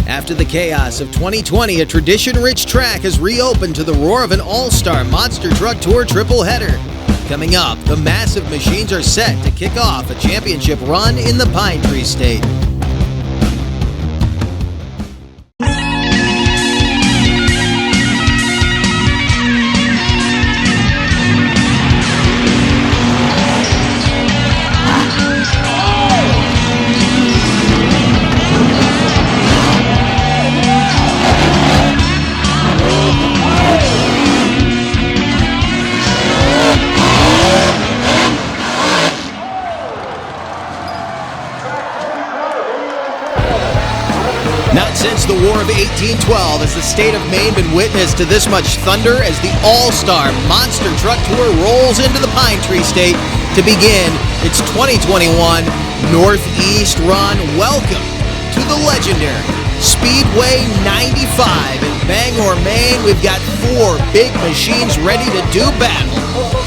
After the chaos of 2020, a tradition-rich track has reopened to the roar of an all-star monster truck tour triple header. Coming up, the massive machines are set to kick off a championship run in the Pine Tree State. Not since the War of 1812 has the state of Maine been witness to this much thunder as the All-Star Monster Truck Tour rolls into the Pine Tree State to begin its 2021 Northeast Run. Welcome to the legendary Speedway 95 in Bangor, Maine. We've got 4 big machines ready to do battle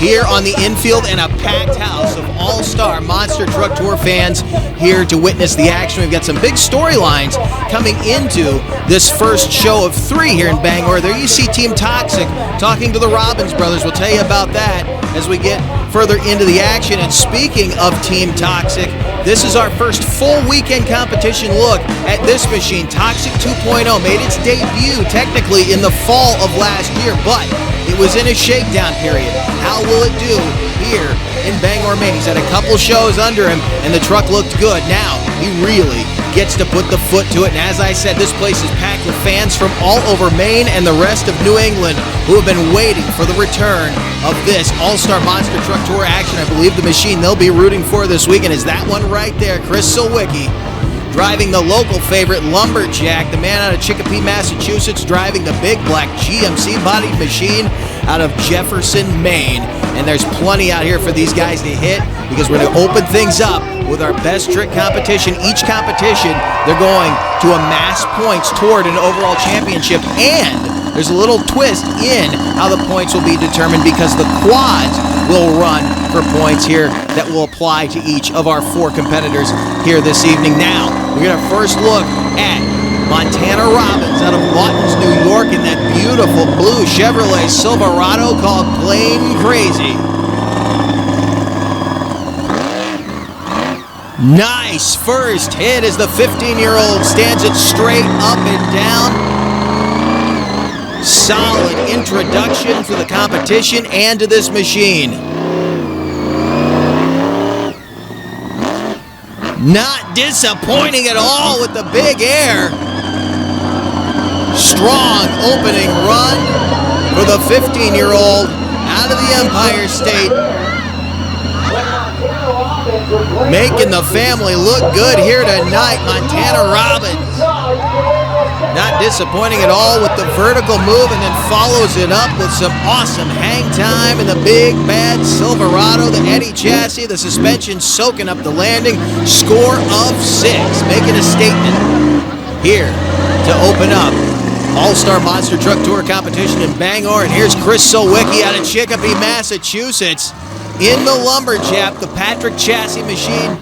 here on the infield and a packed house of all-star Monster Truck Tour fans here to witness the action. We've got some big storylines coming into this first show of 3 here in Bangor. There you see Team Toxic talking to the Robbins brothers. We'll tell you about that as we get further into the action. And speaking of Team Toxic, this is our first full weekend competition look at this machine. Toxic 2.0 made its debut technically in the fall of last year, but it was in a shakedown period. How will it do here in Bangor, Maine? He's had a couple shows under him, and the truck looked good. Now he really gets to put the foot to it. And as I said, this place is packed with fans from all over Maine and the rest of New England who have been waiting for the return of this All-Star Monster Truck Tour action. I believe the machine they'll be rooting for this weekend is that one right there, Chris Sawicki, driving the local favorite Lumberjack, the man out of Chicopee, Massachusetts, driving the big black GMC-bodied machine out of Jefferson, Maine. And there's plenty out here for these guys to hit because we're going to open things up with our best trick competition. Each competition, they're going to amass points toward an overall championship. And there's a little twist in how the points will be determined because the quads will run for points here that will apply to each of our 4 competitors here this evening. Now, we're going to first look at Montana Robbins out of Watkins, New York, in that beautiful blue Chevrolet Silverado called Plain Crazy. Nice first hit as the 15-year-old stands it straight up and down. Solid introduction to the competition and to this machine. Not disappointing at all with the big air. Strong opening run for the 15-year-old out of the Empire State. Making the family look good here tonight, Montana Robbins. Not disappointing at all with the vertical move and then follows it up with some awesome hang time in the big bad Silverado, the Eddie chassis, the suspension soaking up the landing. Score of 6, making a statement here to open up All-Star Monster Truck Tour competition in Bangor. And here's Chris Sawicki out of Chicopee, Massachusetts in the Lumberjack, the Patrick chassis machine,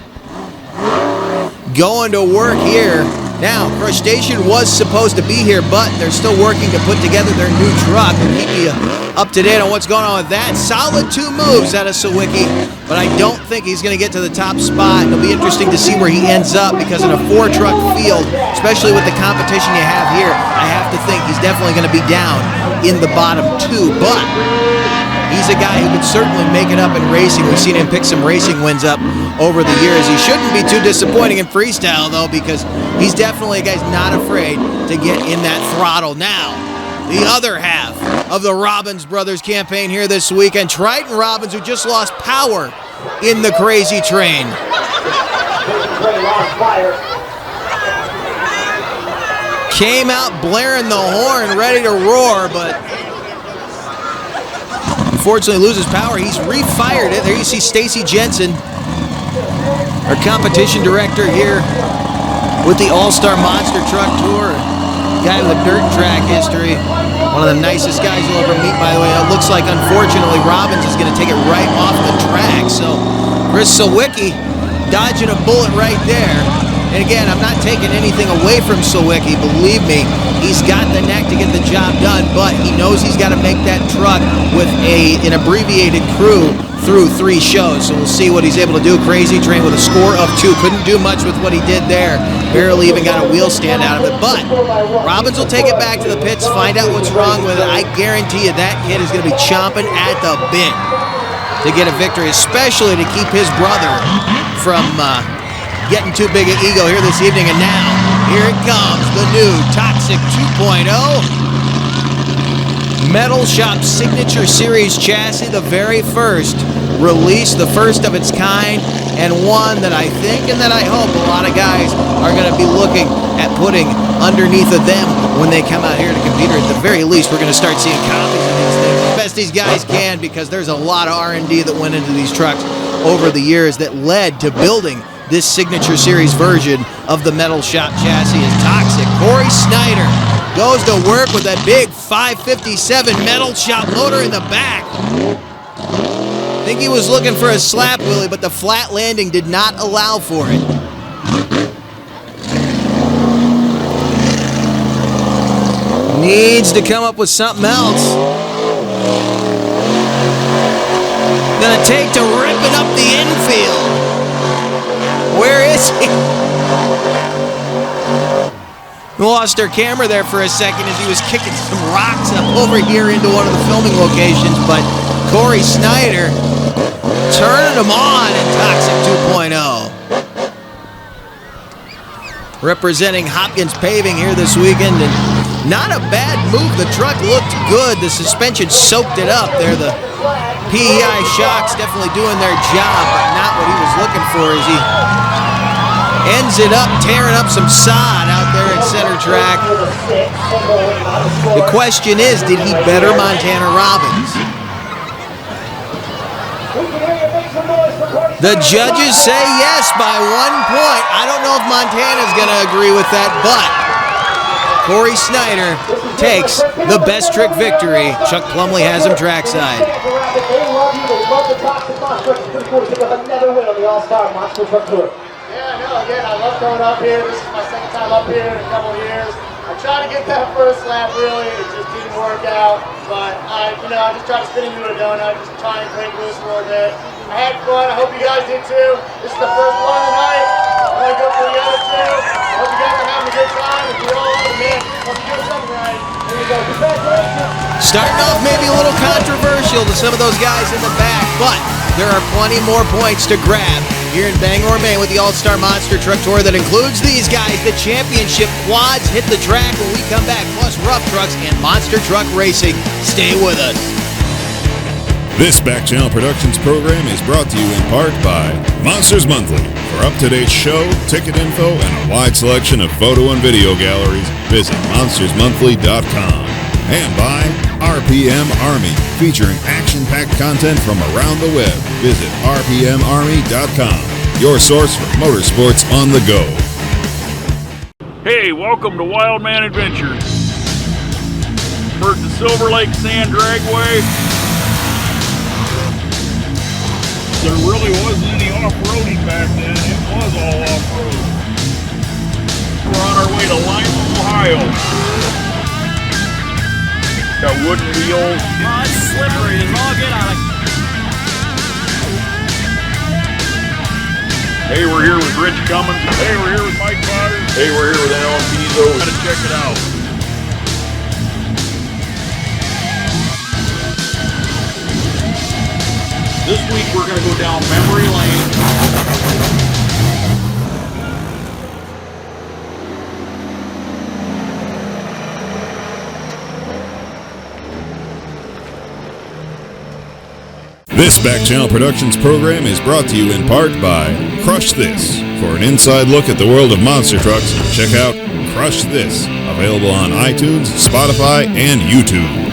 going to work here. Now, Crustacean was supposed to be here, but they're still working to put together their new truck. We'll keep you up to date on what's going on with that. Solid 2 moves out of Sawicki, but I don't think he's going to get to the top spot. It'll be interesting to see where he ends up because in a 4-truck field, especially with the competition you have here, I have to think he's definitely going to be down in the bottom 2, but he's a guy who could certainly make it up in racing. We've seen him pick some racing wins up over the years. He shouldn't be too disappointing in freestyle, though, because he's definitely a guy who's not afraid to get in that throttle. Now, the other half of the Robbins brothers campaign here this weekend. Triton Robbins, who just lost power in the Crazy Train. Came out blaring the horn, ready to roar, but unfortunately loses power. He's refired it. There you see Stacy Jensen, our competition director here with the All-Star Monster Truck Tour. Guy with a dirt track history. One of the nicest guys you'll ever meet, by the way. It looks like, unfortunately, Robbins is going to take it right off the track. So Chris Sawicki dodging a bullet right there. And again, I'm not taking anything away from Sawicki. Believe me, he's got the knack to get the job done, but he knows he's got to make that truck with an abbreviated crew through 3 shows. So we'll see what he's able to do. Crazy Train with a score of 2. Couldn't do much with what he did there. Barely even got a wheel stand out of it. But Robbins will take it back to the pits, find out what's wrong with it. I guarantee you that kid is going to be chomping at the bit to get a victory, especially to keep his brother from getting too big an ego here this evening. And now, here it comes, the new Toxic 2.0 Metal Shop Signature Series chassis, the very first release, the first of its kind, and one that I think and that I hope a lot of guys are going to be looking at putting underneath of them when they come out here to compete. Or at the very least, we're going to start seeing copies of these things as best these guys can, because there's a lot of R&D that went into these trucks over the years that led to building this Signature Series version of the Metal Shop chassis. Is Toxic. Corey Snyder goes to work with that big 557 Metal Shop motor in the back. I think he was looking for a slap wheelie, but the flat landing did not allow for it. Needs to come up with something else. Gonna take to ripping up the infield. Where is he? We lost our camera there for a second as he was kicking some rocks up over here into one of the filming locations, but Corey Snyder turning them on in Toxic 2.0. Representing Hopkins Paving here this weekend, and not a bad move. The truck looked good. The suspension soaked it up there. The PEI shocks definitely doing their job, but not what he was looking for as he ends it up tearing up some sod out there at center track. The question is, did he better Montana Robbins? The judges say yes by 1 point. I don't know if Montana's going to agree with that, but Corey Snyder takes the best trick victory. Chuck Plumley has him trackside. Yeah, no, again, I love going up here. This is my second time up here in a couple of years. I tried to get that first lap, really. It just didn't work out. But, I just tried to spin into a donut, just try and break loose a little bit. I had fun. I hope you guys did too. This is the first one of the night. I'm going to go for the other 2. I hope you guys are having a good time. If you're all over, man, hope you do something right. Here you go. Congratulations. Starting off maybe a little controversial to some of those guys in the back, but there are plenty more points to grab here in Bangor, Maine with the All-Star Monster Truck Tour that includes these guys. The championship quads hit the track when we come back, plus rough trucks and monster truck racing. Stay with us. This Back Channel Productions program is brought to you in part by Monsters Monthly. For up-to-date show, ticket info, and a wide selection of photo and video galleries, visit monstersmonthly.com. And by RPM Army, featuring action-packed content from around the web. Visit rpmarmy.com, your source for motorsports on the go. Hey, welcome to Wildman Adventures. We're at the Silver Lake Sand Dragway. There really wasn't any off-roading back then. It was all off-road. We're on our way to Lima, Ohio. Got wooden wheels. Oh, it's slippery as all get out. Hey, we're here with Rich Cummins. Hey, we're here with Mike Potter. Hey, we're here with Alan Pizzo. Gotta check it out. This week we're gonna go down memory lane. This Back Channel Productions program is brought to you in part by Crush This. For an inside look at the world of monster trucks, check out Crush This, available on iTunes, Spotify, and YouTube.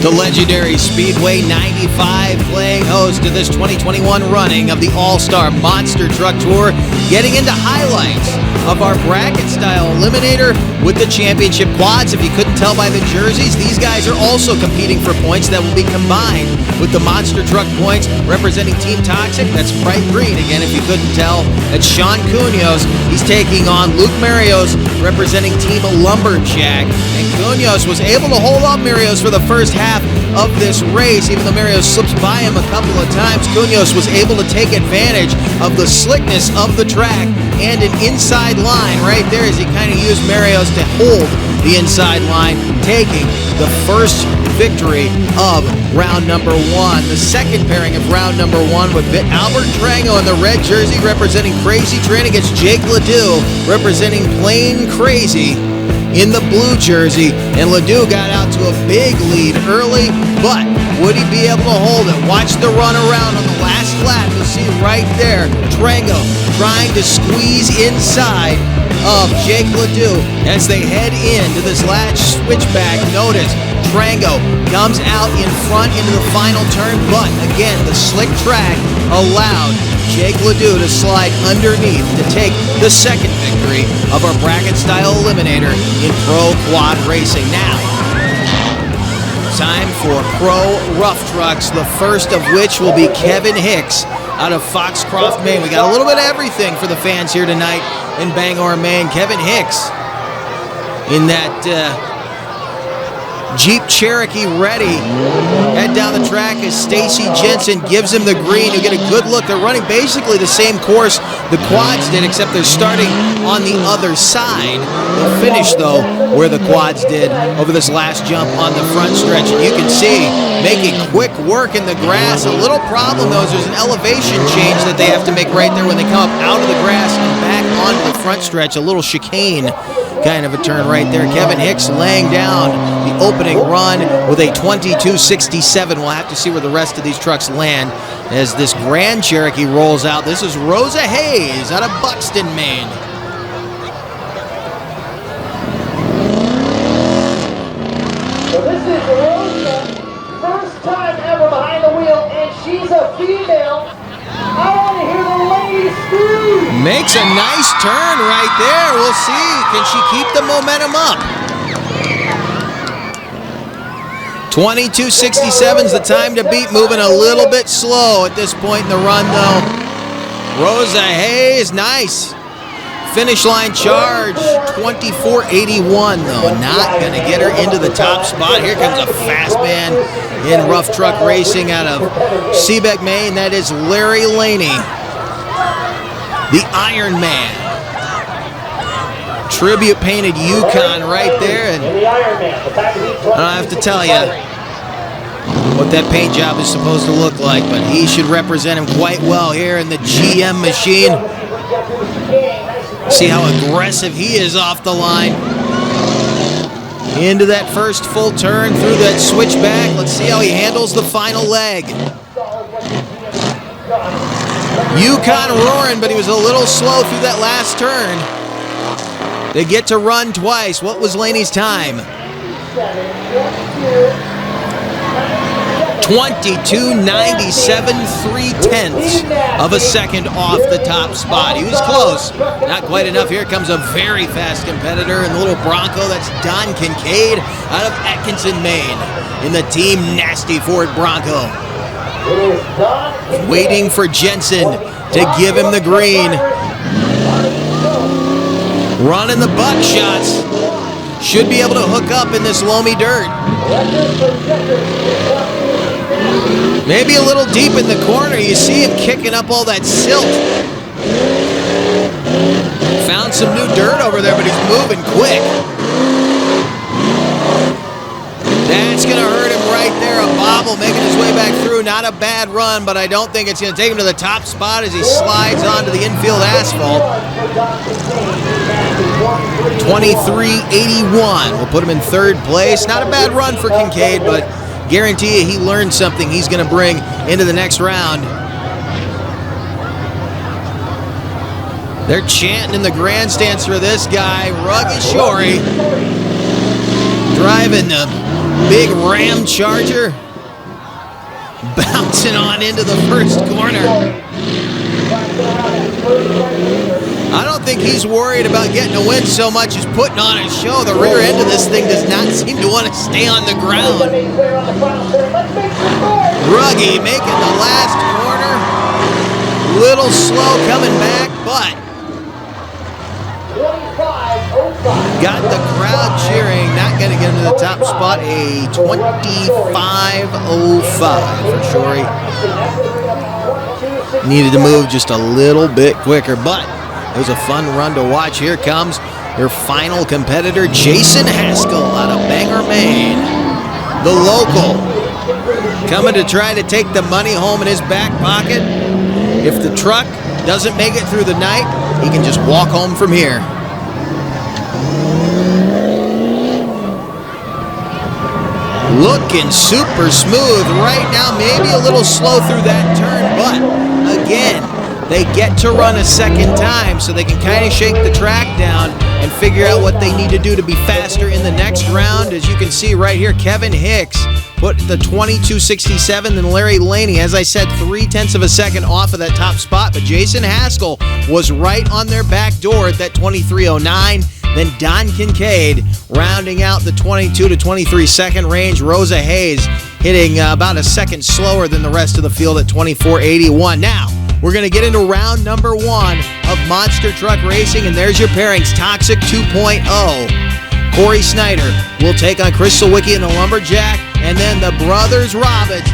The legendary Speedway 95 playing host to this 2021 running of the All-Star Monster Truck Tour, getting into highlights of our bracket-style eliminator with the championship quads. If you couldn't tell by the jerseys, these guys are also competing for points that will be combined with the Monster Truck points representing Team Toxic. That's bright green. Again, if you couldn't tell, it's Sean Cunhos. He's taking on Luke Marios representing Team Lumberjack. And Cunhos was able to hold off Marios for the first half of this race. Even though Marios slips by him a couple of times, Cunhos was able to take advantage of the slickness of the track and an inside line right there as he kind of used Marios to hold the inside line, taking the first victory of round number one. The second pairing of round number one would be Albert Trango in the red jersey representing Crazy Train against Jake Ledoux representing Plain Crazy in the blue jersey. And Ledoux got out to a big lead early, but would he be able to hold it? Watch the run around on the last lap. You'll see right there Trango trying to squeeze inside of Jake Ledoux as they head into this last switchback. Notice Trango comes out in front into the final turn, but again, the slick track allowed Jake Ledoux to slide underneath to take the second victory of our bracket-style eliminator in Pro Quad Racing. Now, time for Pro Rough Trucks, the first of which will be Kevin Hicks out of Foxcroft, Maine. We got a little bit of everything for the fans here tonight in Bangor, Maine. Kevin Hicks in that Jeep Cherokee ready. Head down the track as Stacy Jensen gives him the green. You get a good look. They're running basically the same course the quads did, except they're starting on the other side. They'll finish, though, where the quads did over this last jump on the front stretch. And you can see making quick work in the grass. A little problem, though, is there's an elevation change that they have to make right there when they come up out of the grass and back onto the front stretch. A little chicane kind of a turn right there. Kevin Hicks laying down the opening run with a 22.67. We'll have to see where the rest of these trucks land as this Grand Cherokee rolls out. This is Rosa Hayes out of Buxton, Maine. So this is Rosa, first time ever behind the wheel, and she's a female. I want to hear the ladies scream. Makes a nice turn right there. We'll see. Can she keep the momentum up? 22.67 is the time to beat. Moving a little bit slow at this point in the run, though. Rosa Hayes, nice. Finish line charge, 24.81, though. Not going to get her into the top spot. Here comes a fast man in rough truck racing out of Seebeck, Maine. That is Larry Laney, the Iron Man. Tribute painted Yukon right there. And I don't have to tell you what that paint job is supposed to look like, but he should represent him quite well here in the GM machine. See how aggressive he is off the line. Into that first full turn through that switchback. Let's see how he handles the final leg. Yukon roaring, but he was a little slow through that last turn. They get to run twice. What was Laney's time? 22.97, 3/10 of a second off the top spot. He was close. Not quite enough. Here comes a very fast competitor in the little Bronco. That's Don Kincaid out of Atkinson, Maine, in the Team Nasty Ford Bronco. Waiting for Jensen to give him the green. Running the buckshots. Should be able to hook up in this loamy dirt. Maybe a little deep in the corner. You see him kicking up all that silt. Found some new dirt over there, but he's moving quick. That's going to hurt him right there. A bobble making his way back through. Not a bad run, but I don't think it's going to take him to the top spot as he slides onto the infield asphalt. 23.81 will put him in third place. Not a bad run for Kincaid, but guarantee you he learned something he's going to bring into the next round. They're chanting in the grandstands for this guy, Rugged Shorey, driving the big Ram Charger, bouncing on into the first corner. I don't think he's worried about getting a win so much as putting on a show. The rear end of this thing does not seem to want to stay on the ground. Ruggie making the last corner. Little slow coming back, but got the crowd cheering. Not going to get into the top spot. A 25:05 for sure. Needed to move just a little bit quicker, but it was a fun run to watch. Here comes your final competitor, Jason Haskell out of Bangor, Maine. The local coming to try to take the money home in his back pocket. If the truck doesn't make it through the night, he can just walk home from here. Looking super smooth right now, maybe a little slow through that turn, but again, they get to run a second time so they can kind of shake the track down and figure out what they need to do to be faster in the next round. As you can see right here, Kevin Hicks put the 22:67, then Larry Laney, as I said, 0.3 of a second off of that top spot, but Jason Haskell was right on their back door at that 23:09. Then Don Kincaid rounding out the 22 to 23 second range. Rosa Hayes hitting about a second slower than the rest of the field at 24:81. Now, we're going to get into round number 1 of Monster Truck Racing, and there's your pairings. Toxic 2.0. Corey Snyder will take on Chris Sawicki in the Lumberjack, and then the brothers Robbins,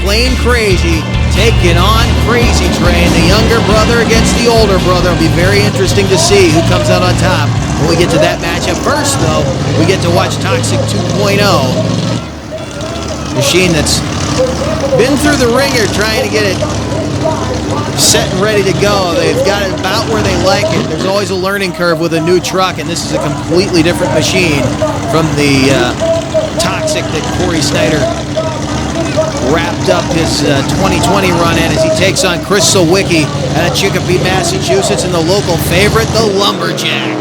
Plain Crazy, taking on Crazy Train, the younger brother against the older brother. It'll be very interesting to see who comes out on top when we get to that matchup. First, though, we get to watch Toxic 2.0. Machine that's been through the ringer trying to get it set and ready to go. They've got it about where they like it. There's always a learning curve with a new truck, and this is a completely different machine from the Toxic that Corey Snyder wrapped up his 2020 run in as he takes on Chris Sawicki out of Chicopee, Massachusetts, and the local favorite, the Lumberjack.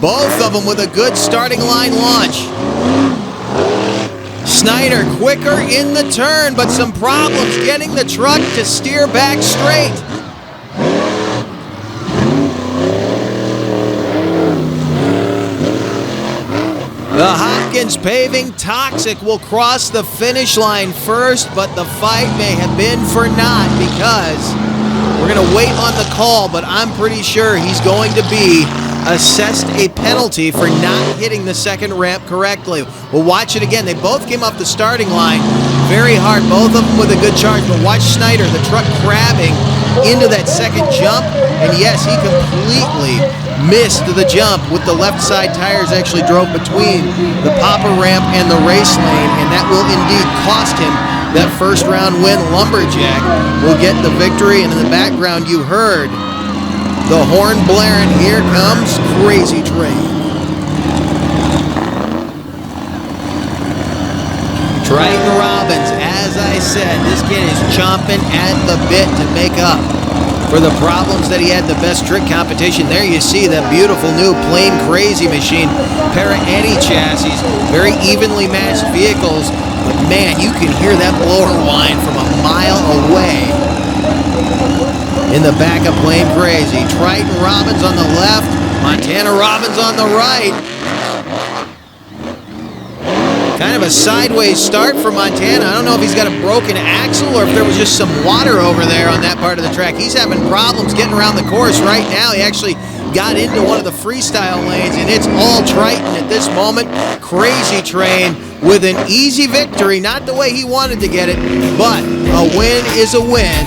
Both of them with a good starting line launch. Snyder quicker in the turn, but some problems getting the truck to steer back straight. The Hopkins Paving Toxic will cross the finish line first, but the fight may have been for naught because we're going to wait on the call, but I'm pretty sure he's going to be assessed a penalty for not hitting the second ramp correctly. We'll watch it again. They both came off the starting line very hard, both of them with a good charge, but watch Snyder, the truck crabbing into that second jump, and yes, he completely missed the jump with the left side tires, actually drove between the popper ramp and the race lane, and that will indeed cost him that first round win. Lumberjack will get the victory, and in the background you heard the horn blaring. Here comes Crazy Train. Triton Robbins, as I said, this kid is chomping at the bit to make up for the problems that he had the best trick competition. There you see that beautiful new Plain Crazy machine, Para Eddie chassis, very evenly matched vehicles, but man, you can hear that blower whine from a mile away. In the back of Plain Crazy, Triton Robbins on the left, Montana Robbins on the right. Kind of a sideways start for Montana. I don't know if he's got a broken axle or if there was just some water over there on that part of the track. He's having problems getting around the course right now. He actually got into one of the freestyle lanes, and it's all Triton at this moment. Crazy Train with an easy victory. Not the way he wanted to get it, but a win is a win.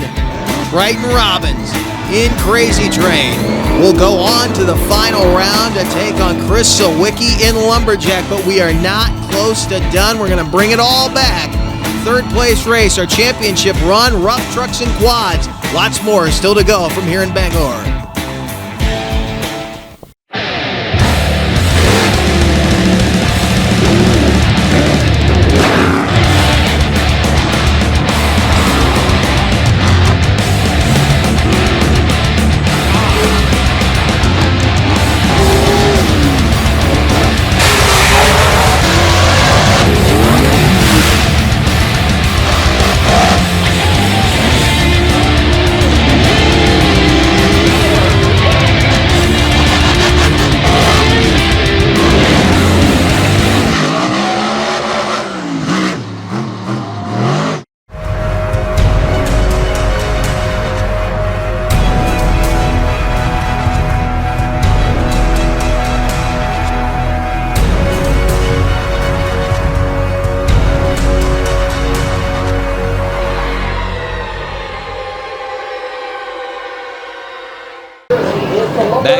Triton Robbins in Crazy Train will go on to the final round to take on Chris Sawicki in Lumberjack, but we are not close to done. We're going to bring it all back. Third place race, our championship run, rough trucks and quads. Lots more still to go from here in Bangor.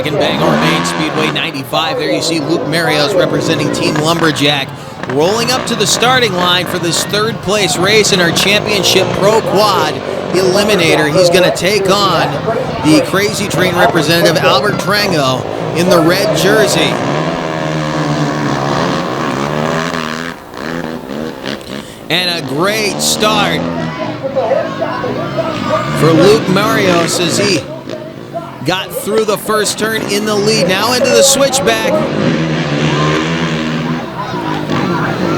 back in Bangor, Maine, Speedway 95. There you see Luke Marios representing Team Lumberjack, rolling up to the starting line for this third place race in our championship Pro Quad Eliminator. He's going to take on the Crazy Train representative Albert Trango in the red jersey. And a great start for Luke Marios as he got through the first turn in the lead. Now into the switchback.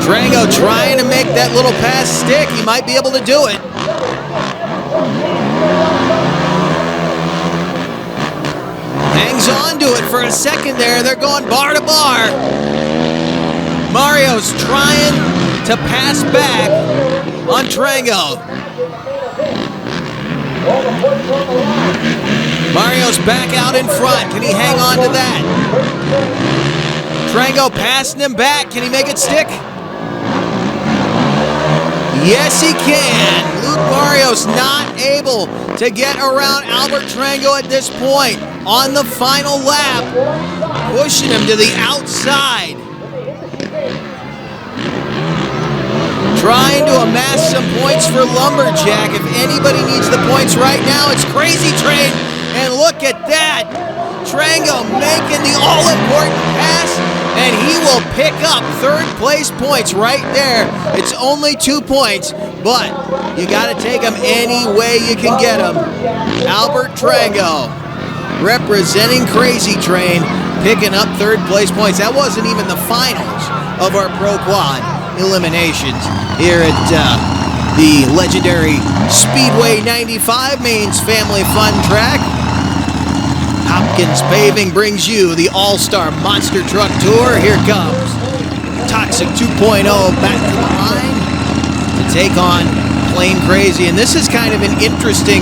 Trango trying to make that little pass stick. He might be able to do it. Hangs on to it for a second there. They're going bar to bar. Mario's trying to pass back on Trango. Mario's back out in front. Can he hang on to that? Trango passing him back. Can he make it stick? Yes, he can. Luke Marios not able to get around Albert Trango at this point on the final lap, pushing him to the outside. Trying to amass some points for Lumberjack. If anybody needs the points right now, it's Crazy Train. And look at that. Trango making the all-important pass, and he will pick up third place points right there. It's only 2 points, but you got to take them any way you can get them. Albert Trango representing Crazy Train, picking up third place points. That wasn't even the finals of our Pro Quad eliminations here at the legendary Speedway 95, Maine's family fun track. Hopkins Paving brings you the All-Star Monster Truck Tour. Here comes Toxic 2.0 back to the line to take on Plain Crazy. And this is kind of an interesting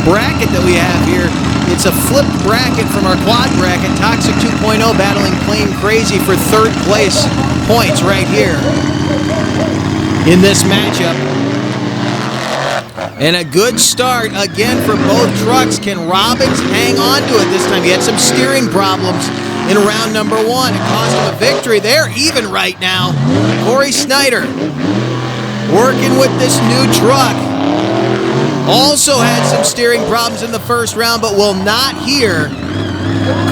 bracket that we have here. It's a flipped bracket from our quad bracket. Toxic 2.0 battling Plain Crazy for third place points right here in this matchup. And a good start again for both trucks. Can Robbins hang on to it this time? He had some steering problems in round number 1. It cost him a victory. They're even right now. Corey Snyder working with this new truck. Also had some steering problems in the first round, but will not here.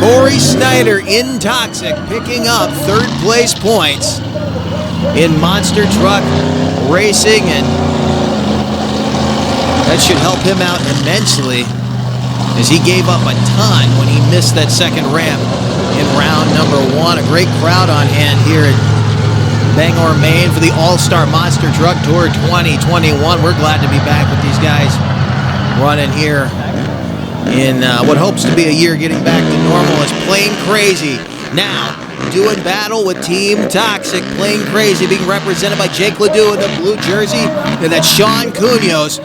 Corey Snyder in Toxic picking up third place points in Monster Truck Racing, and that should help him out immensely as he gave up a ton when he missed that second ramp in round number 1. A great crowd on hand here at Bangor, Maine for the All-Star Monster Truck Tour 2021. We're glad to be back with these guys running here in what hopes to be a year getting back to normal as Plain Crazy now doing battle with Team Toxic. Plain Crazy being represented by Jake Ledoux in the blue jersey, and that's Sean Cunhos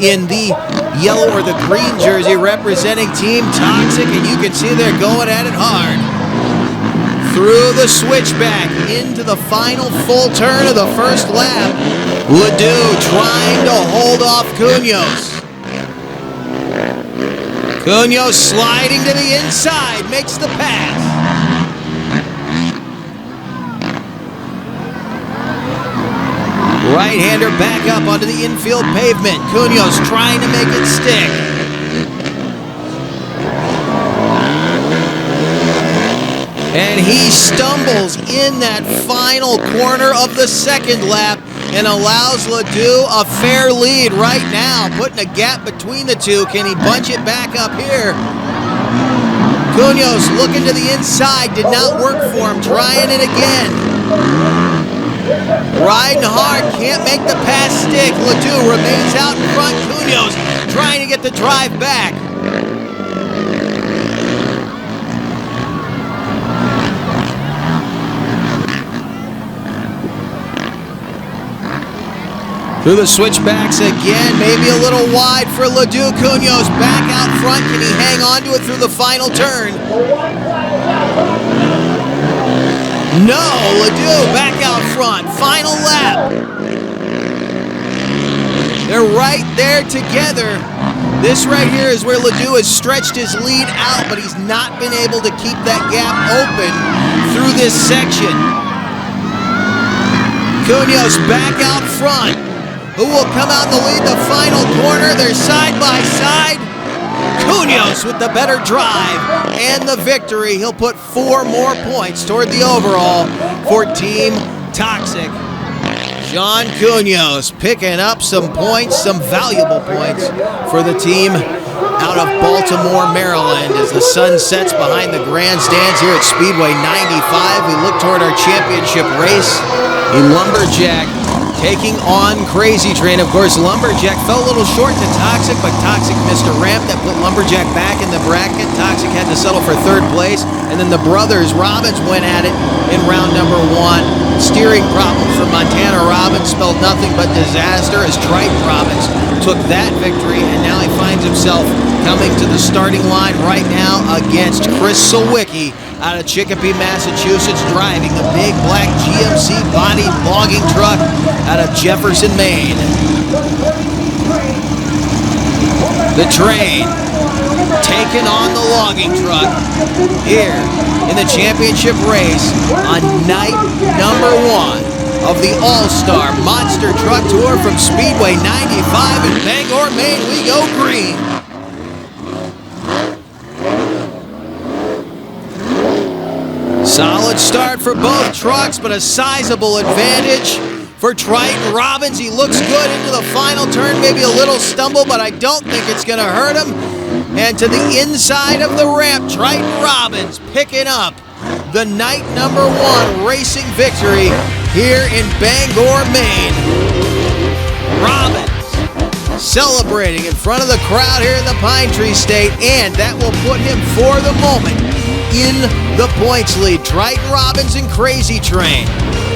in the yellow or the green jersey representing Team Toxic, and you can see they're going at it hard. Through the switchback into the final full turn of the first lap. Ledoux trying to hold off Cunhos. Cunhos sliding to the inside, makes the pass. Right-hander back up onto the infield pavement. Cunhos trying to make it stick. And he stumbles in that final corner of the second lap and allows Ledoux a fair lead right now, putting a gap between the two. Can he bunch it back up here? Cunhos looking to the inside, did not work for him, trying it again. Riding hard, can't make the pass stick. Ledoux remains out in front. Cunhos trying to get the drive back. Through the switchbacks again, maybe a little wide for Ledoux. Cunhos back out front. Can he hang on to it through the final turn? No, Ledoux back out front. Final lap. They're right there together. This right here is where Ledoux has stretched his lead out, but he's not been able to keep that gap open through this section. Cunhos back out front. Who will come out in the lead? The final corner. They're side by side. Cunhos with the better drive and the victory. He'll put 4 more points toward the overall for Team Toxic. John Cunhos picking up some points, some valuable points for the team out of Baltimore, Maryland, as the sun sets behind the grandstands here at Speedway 95. We look toward our championship race. A Lumberjack taking on Crazy Train. Of course, Lumberjack fell a little short to Toxic, but Toxic missed a ramp that put Lumberjack back in the bracket. Toxic had to settle for 3rd place, and then the brothers Robbins went at it in round number 1. Steering problems for Montana Robbins spelled nothing but disaster as Triton Robbins took that victory, and now he finds himself coming to the starting line right now against Chris Sawicki out of Chicopee, Massachusetts, driving the big black GMC body logging truck out of Jefferson, Maine. The Train taking on the logging truck here in the championship race on night number 1 of the All-Star Monster Truck Tour from Speedway 95 in Bangor, Maine. We go green. Solid start for both trucks, but a sizable advantage for Triton Robbins. He looks good into the final turn, maybe a little stumble, but I don't think it's going to hurt him. And to the inside of the ramp, Triton Robbins picking up the night number 1 racing victory here in Bangor, Maine. Robbins celebrating in front of the crowd here in the Pine Tree State, and that will put him for the moment in the points lead. Triton Robbins and Crazy Train.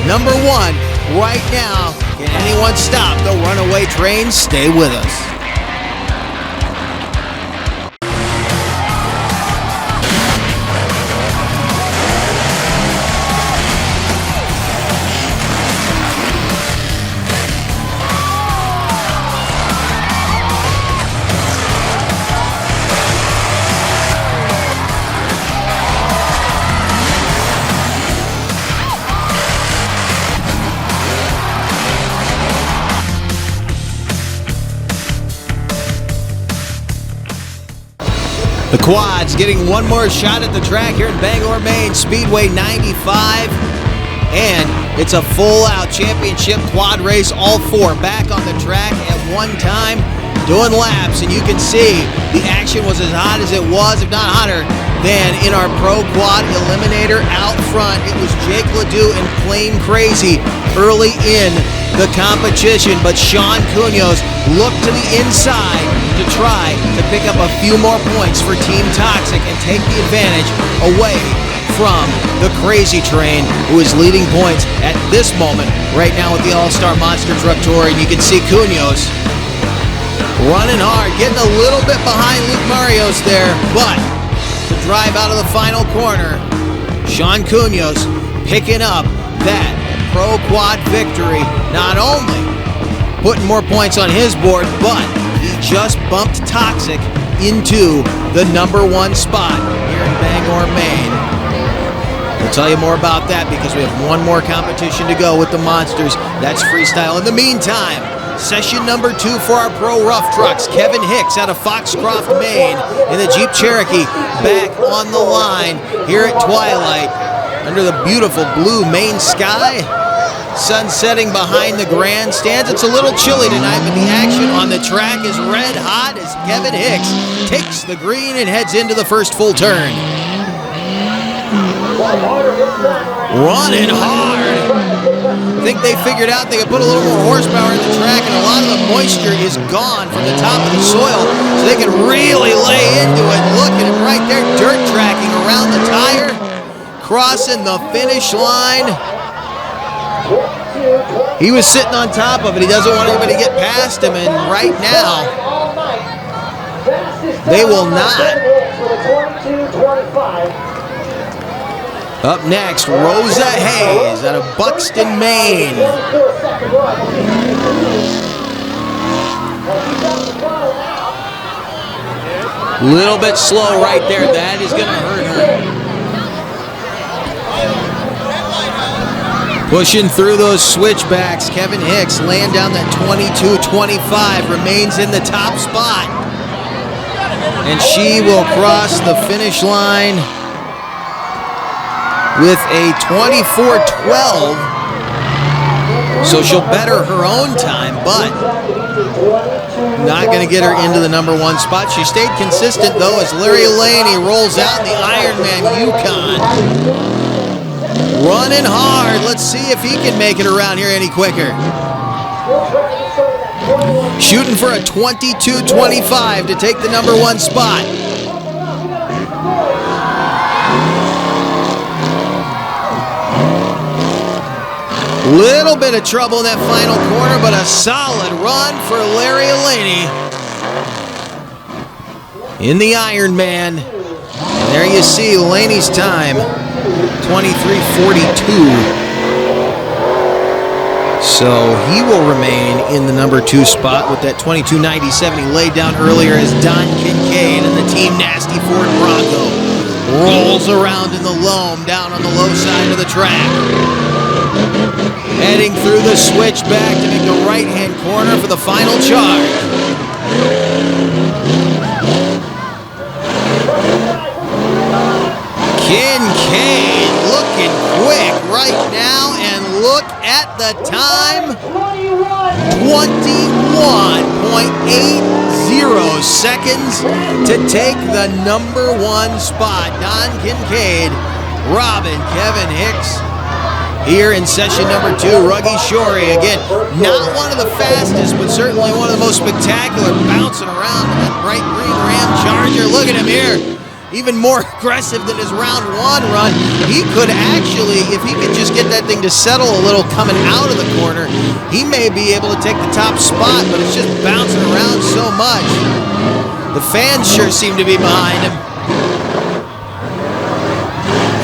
Number 1 right now. Can anyone stop the runaway train? Stay with us. The Quads getting one more shot at the track here in Bangor, Maine, Speedway 95. And it's a full-out championship quad race, all 4 back on the track at one time, doing laps. And you can see the action was as hot as it was, if not hotter, than in our Pro Quad Eliminator out front. It was Jake Ledoux and Plain Crazy early in the competition, but Sean Cunhos looked to the inside to try to pick up a few more points for Team Toxic and take the advantage away from the Crazy Train, who is leading points at this moment right now with the All-Star Monster Truck Tour. And you can see Cunhos running hard, getting a little bit behind Luke Marios there, but to drive out of the final corner, Sean Cunhos picking up that Pro Quad victory, not only putting more points on his board, but he just bumped Toxic into the number 1 spot here in Bangor, Maine. We'll tell you more about that because we have one more competition to go with the Monsters. That's freestyle. In the meantime, session number 2 for our Pro Rough Trucks. Kevin Hicks out of Foxcroft, Maine in the Jeep Cherokee back on the line here at twilight under the beautiful blue Maine sky. Sun setting behind the grandstands. It's a little chilly tonight, but the action on the track is red hot as Kevin Hicks takes the green and heads into the first full turn. Running hard. I think they figured out they could put a little more horsepower in the track, and a lot of the moisture is gone from the top of the soil, so they can really lay into it. Look at him right there, dirt tracking around the tire, crossing the finish line. He was sitting on top of it. He doesn't want anybody to get past him, and right now, they will not. Up next, Rosa Hayes out of Buxton, Maine. Little bit slow right there. That is going to hurt her. Pushing through those switchbacks. Kevin Hicks laying down that 22-25. Remains in the top spot. And she will cross the finish line with a 24-12. So she'll better her own time, but not going to get her into the number one spot. She stayed consistent, though, as Larry Laney rolls out in the Ironman Yukon. Running hard. Let's see if he can make it around here any quicker. Shooting for a 22-25 to take the number one spot. Little bit of trouble in that final corner, but a solid run for Larry Elaney in the Ironman. And there you see Elaney's time, 23:42. So he will remain in the number two spot with that 22:97 he laid down earlier as Don Kincaid and the Team Nasty Ford Bronco rolls around in the loam down on the low side of the track. Heading through the switchback to make the right-hand corner for the final charge. Kincaid looking quick right now, and look at the time. 21.80 seconds to take the number one spot. Don Kincaid, Robin, Kevin Hicks, here in session number two. Ruggie Shorey, again, not one of the fastest, but certainly one of the most spectacular, bouncing around in that bright green Ram Charger. Look at him here. Even more aggressive than his round one run. He could actually, if he could just get that thing to settle a little coming out of the corner, he may be able to take the top spot, but it's just bouncing around so much. The fans sure seem to be behind him.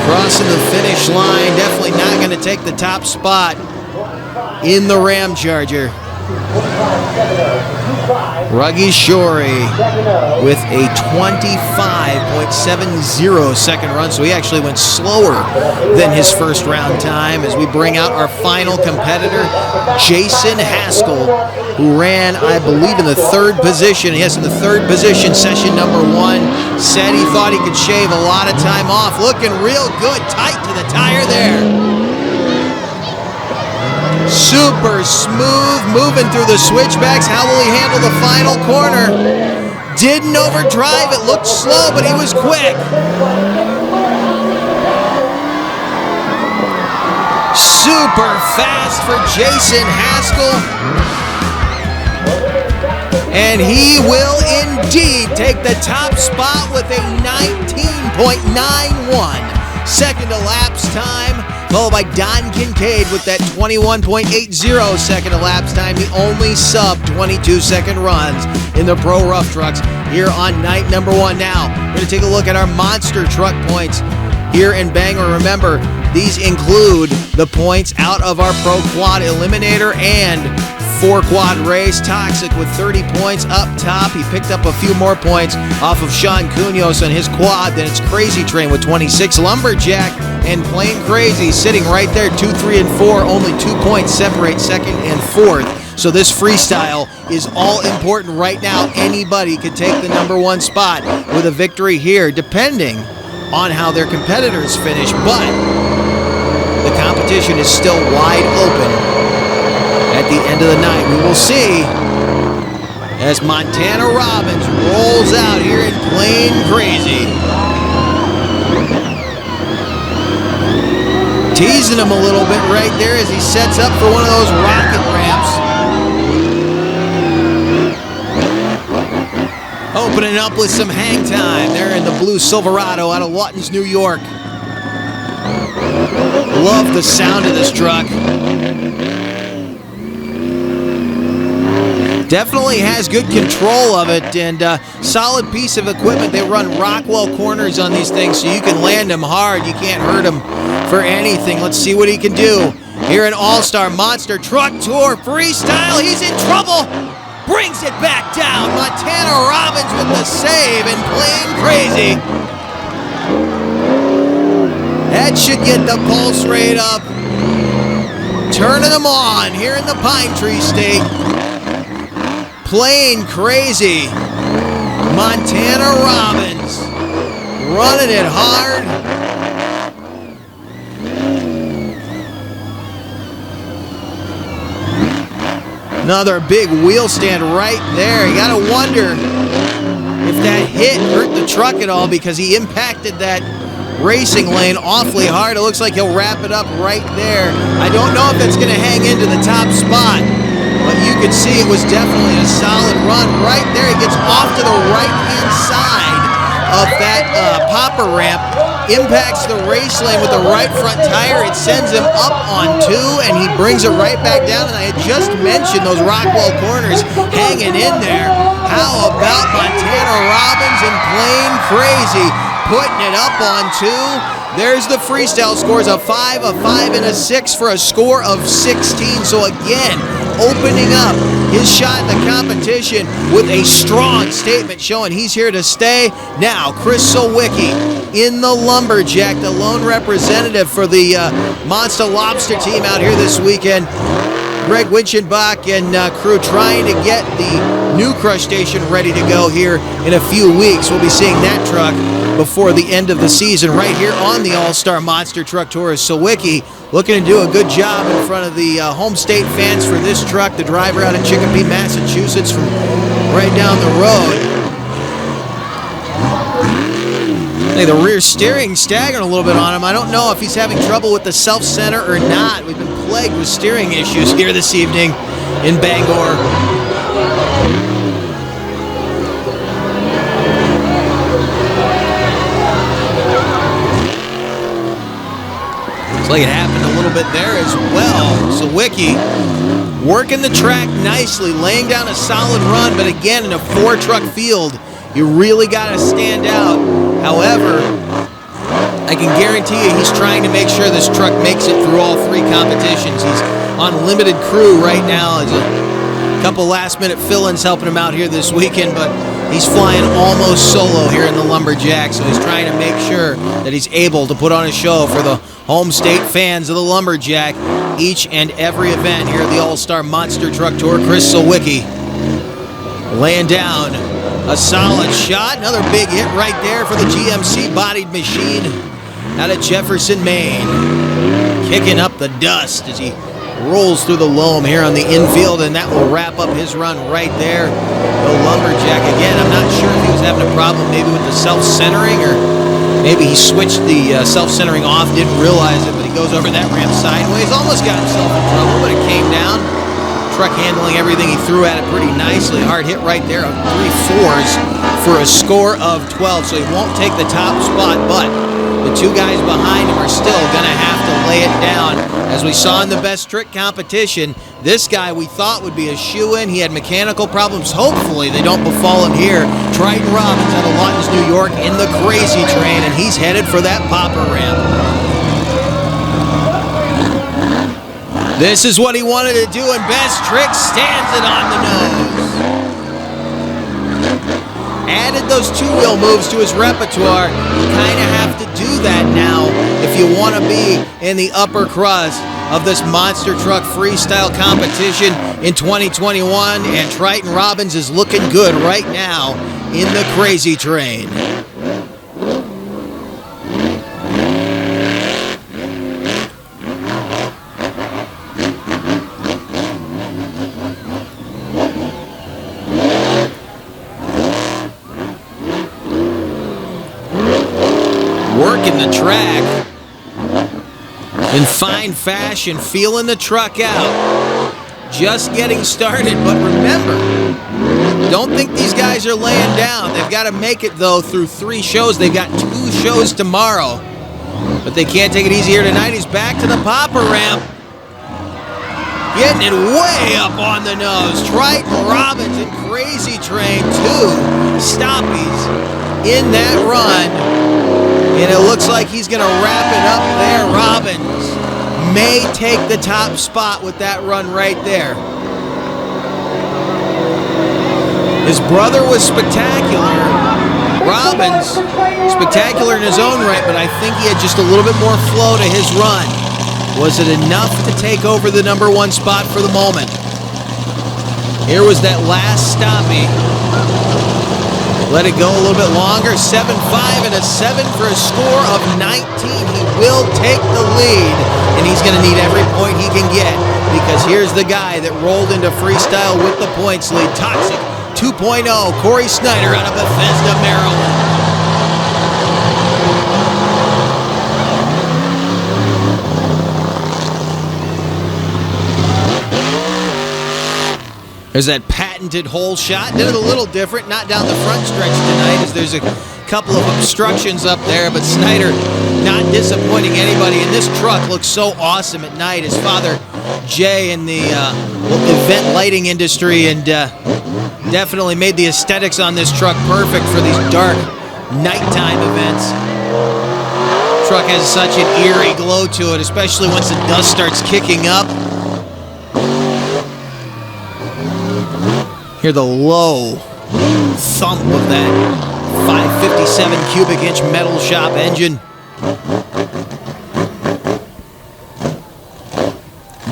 Crossing the finish line, definitely not going to take the top spot in the Ram Charger. Ruggie Shorey with a 25.70 second run, so he actually went slower than his first round time as we bring out our final competitor, Jason Haskell, who ran, I believe, in the third position. Yes, in the third position, session number one. Said he thought he could shave a lot of time off. Looking real good, tight to the tire there. Super smooth, moving through the switchbacks. How will he handle the final corner? Didn't overdrive, it looked slow, but he was quick. Super fast for Jason Haskell. And he will indeed take the top spot with a 19.91 second elapsed time, followed by Don Kincaid with that 21.80 second elapsed time, the only sub-22-second runs in the Pro Rough Trucks here on night number one. Now, we're going to take a look at our monster truck points here in Bangor. Remember, these include the points out of our Pro Quad Eliminator and 4-quad race. Toxic with 30 points up top. He picked up a few more points off of Sean Cunhos on his quad. Then it's Crazy Train with 26. Lumberjack and Plain Crazy sitting right there, 2, 3, and 4. Only 2 points separate second and fourth. So this freestyle is all important right now. Anybody could take the number one spot with a victory here, depending on how their competitors finish. But the competition is still wide open. At the end of the night, we will see as Montana Robbins rolls out here in Plain Crazy. Teasing him a little bit right there as he sets up for one of those rocket ramps. Opening up with some hang time there in the blue Silverado out of Lawtons, New York. Love the sound of this truck. Definitely has good control of it, and solid piece of equipment. They run Rockwell corners on these things, so you can land them hard. You can't hurt them for anything. Let's see what he can do here in All-Star Monster Truck Tour Freestyle. He's in trouble. brings it back down. Montana Robbins with the save and playing crazy. That should get the pulse rate up. Turning them on here in the Pine Tree State. Playing crazy. Montana Robbins running it hard. Another big wheel stand right there. You gotta wonder if that hit hurt the truck at all because he impacted that racing lane awfully hard. It looks like he'll wrap it up right there. I don't know if that's gonna hang into the top spot, but you could see it was definitely a solid run right there. He gets off to the right-hand side of that popper ramp, impacts the race lane with the right front tire. It sends him up on 2, and he brings it right back down. And I had just mentioned those Rockwell corners hanging in there. How about Montana Robbins and playing crazy, putting it up on 2. There's the freestyle scores, a 5, a 5, and a 6 for a score of 16. So again, opening up his shot in the competition with a strong statement showing he's here to stay. Now, Chris Sowicki in the Lumberjack, the lone representative for the Monster Lobster team out here this weekend. Greg Winchenbach and crew trying to get the new crush station ready to go here in a few weeks. We'll be seeing that truck before the end of the season right here on the All-Star Monster Truck Tour. Sowicki looking to do a good job in front of the home state fans for this truck. The driver out of Chicopee, Massachusetts, from right down the road. Hey, the rear steering staggering a little bit on him. I don't know if he's having trouble with the self-center or not. We've been plagued with steering issues here this evening in Bangor. Looks like it happened a little bit there as well. Sowicki working the track nicely, laying down a solid run, but again, in a 4-truck field, you really got to stand out. However, I can guarantee you he's trying to make sure this truck makes it through all 3 competitions. He's on limited crew right now. There's a couple last-minute fill-ins helping him out here this weekend, but he's flying almost solo here in the Lumberjack, so he's trying to make sure that he's able to put on a show for the home state fans of the Lumberjack each and every event here at the All-Star Monster Truck Tour. Chris Sowicki laying down a solid shot. Another big hit right there for the GMC-bodied machine out of Jefferson, Maine. Kicking up the dust as he rolls through the loam here on the infield, and that will wrap up his run right there. The Lumberjack again. I'm not sure if he was having a problem maybe with the self-centering, or maybe he switched the self-centering off, didn't realize it, but he goes over that ramp sideways. Almost got himself in trouble, but it came down. Truck handling everything he threw at it pretty nicely. Hard hit right there of 3 4s for a score of 12, so he won't take the top spot, but the 2 guys behind him are still going to have to lay it down. As we saw in the best trick competition, this guy we thought would be a shoo-in. He had mechanical problems. Hopefully they don't befall him here. Triton Robbins out of Lawtons, New York in the Crazy Train, and he's headed for that popper ramp. This is what he wanted to do, and Best Trick stands it on the nose. Added those 2-wheel moves to his repertoire. You kind of have to do that now if you want to be in the upper crust of this monster truck freestyle competition in 2021, and Triton Robbins is looking good right now in the Crazy Train. Working the track in fine fashion, feeling the truck out. Just getting started, but remember, don't think these guys are laying down. They've got to make it, though, through 3 shows. They've got 2 shows tomorrow, but they can't take it easy here tonight. He's back to the popper ramp. Getting it way up on the nose. Triton Robbins and Crazy Train, 2 stoppies in that run. And it looks like he's going to wrap it up there. Robbins may take the top spot with that run right there. His brother was spectacular. Robbins, spectacular in his own right, but I think he had just a little bit more flow to his run. Was it enough to take over the number one spot for the moment? Here was that last stoppie. Let it go a little bit longer. 7-5 and a 7 for a score of 19. He will take the lead, and he's going to need every point he can get, because here's the guy that rolled into freestyle with the points lead. Toxic 2.0, Corey Snyder out of Bethesda, Maryland. There's that patented hole shot. Did it a little different, not down the front stretch tonight, as there's a couple of obstructions up there, but Snyder not disappointing anybody. And this truck looks so awesome at night. His father, Jay, in the event lighting industry, and definitely made the aesthetics on this truck perfect for these dark nighttime events. Truck has such an eerie glow to it, especially once the dust starts kicking up. Hear the low thump of that 557 cubic inch metal shop engine.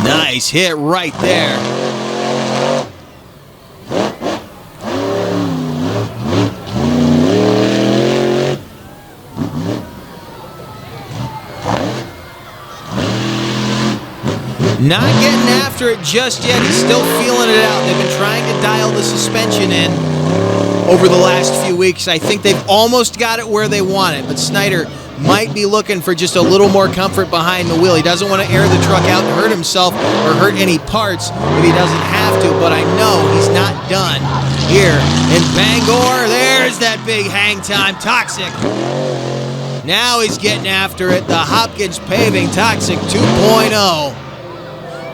Nice hit right there. Not getting after it just yet. He's still feeling it out. They've been trying to dial the suspension in over the last few weeks. I think they've almost got it where they want it, but Snyder might be looking for just a little more comfort behind the wheel. He doesn't want to air the truck out and hurt himself or hurt any parts if he doesn't have to, but I know he's not done here in Bangor. There's that big hang time. Toxic. Now he's getting after it. The Hopkins Paving Toxic 2.0.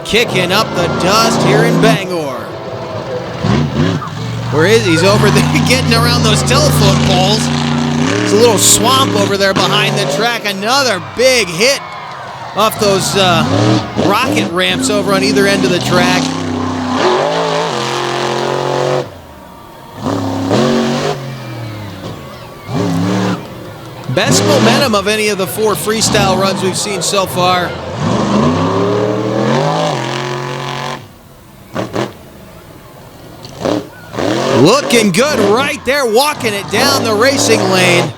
Kicking up the dust here in Bangor. Where is he? He's over there getting around those telephone poles. There's a little swamp over there behind the track. Another big hit off those rocket ramps over on either end of the track. Best momentum of any of the 4 freestyle runs we've seen so far. Looking good right there, walking it down the racing lane.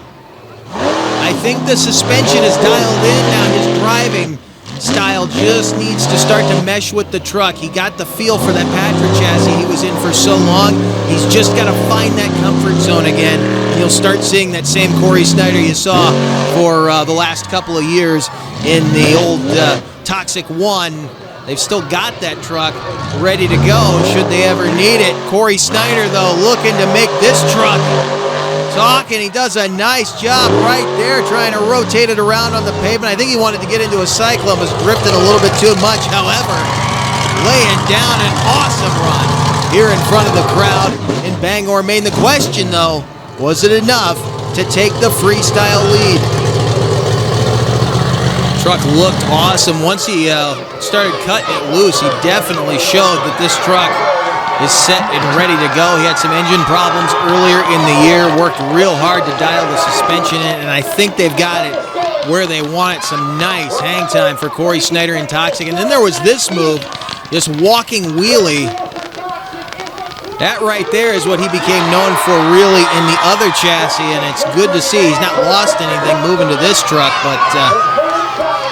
I think the suspension is dialed in now. His driving style just needs to start to mesh with the truck. He got the feel for that Patrick chassis he was in for so long. He's just got to find that comfort zone again, and you'll start seeing that same Corey Snyder you saw for the last couple of years in the old Toxic 1. They've still got that truck ready to go should they ever need it. Corey Snyder, though, looking to make this truck talk, and he does a nice job right there trying to rotate it around on the pavement. I think he wanted to get into a cyclone, was drifting a little bit too much. However, laying down an awesome run here in front of the crowd in Bangor, Maine. The question, though, was it enough to take the freestyle lead? Truck looked awesome. Once he started cutting it loose, he definitely showed that this truck is set and ready to go. He had some engine problems earlier in the year, worked real hard to dial the suspension in, and I think they've got it where they want it. Some nice hang time for Corey Snyder in Toxic. And then there was this move, this walking wheelie. That right there is what he became known for really in the other chassis, and it's good to see he's not lost anything moving to this truck, but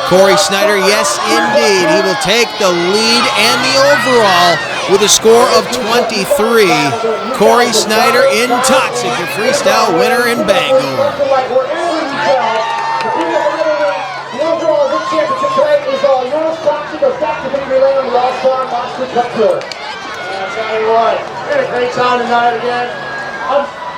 Corey Snyder, yes indeed, he will take the lead and the overall with a score of 23. Corey Snyder in Toxic, the freestyle winner in Bangor. The overall league championship tonight is all yours. Toxic goes back to being relayed on the All-Star Monster Truck Tour. I'll tell you what, we had a great time tonight again.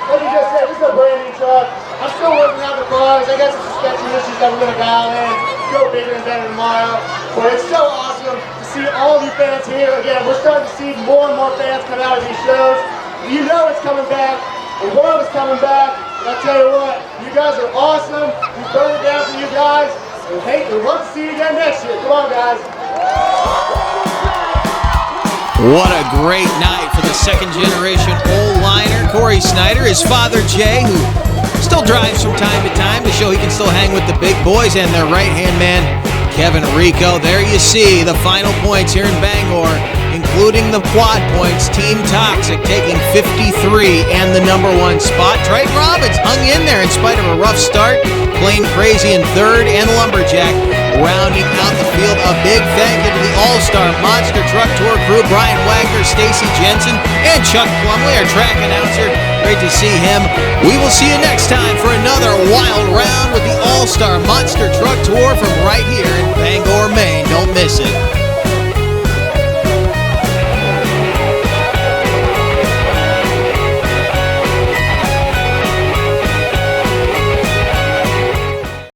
Like you just said, this is a brand new truck. I'm still working out the cars. I got some suspension issues that we're going to dial in. Go bigger and better tomorrow. But it's so awesome to see all of you fans here. Again, we're starting to see more and more fans come out of these shows. You know it's coming back. The world is coming back. And I tell you what, you guys are awesome. We burn it down for you guys. And hey, we'd love to see you again next year. Come on, guys. What a great night for the second-generation old-liner, Corey Snyder. His father, Jay, who still drives from time to time to show he can still hang with the big boys, and their right-hand man, Kevin Rico. There you see the final points here in Bangor, including the quad points. Team Toxic taking 53 and the number 1 spot. Triton Robbins hung in there in spite of a rough start. Plain Crazy in third, and Lumberjack rounding out the field. A big thank you to the All-Star Monster Truck Tour crew, Brian Wagner, Stacy Jensen, and Chuck Plumley, our track announcer. Great to see him. We will see you next time for another wild round with the All-Star Monster Truck Tour from right here in Bangor, Maine. Don't miss it.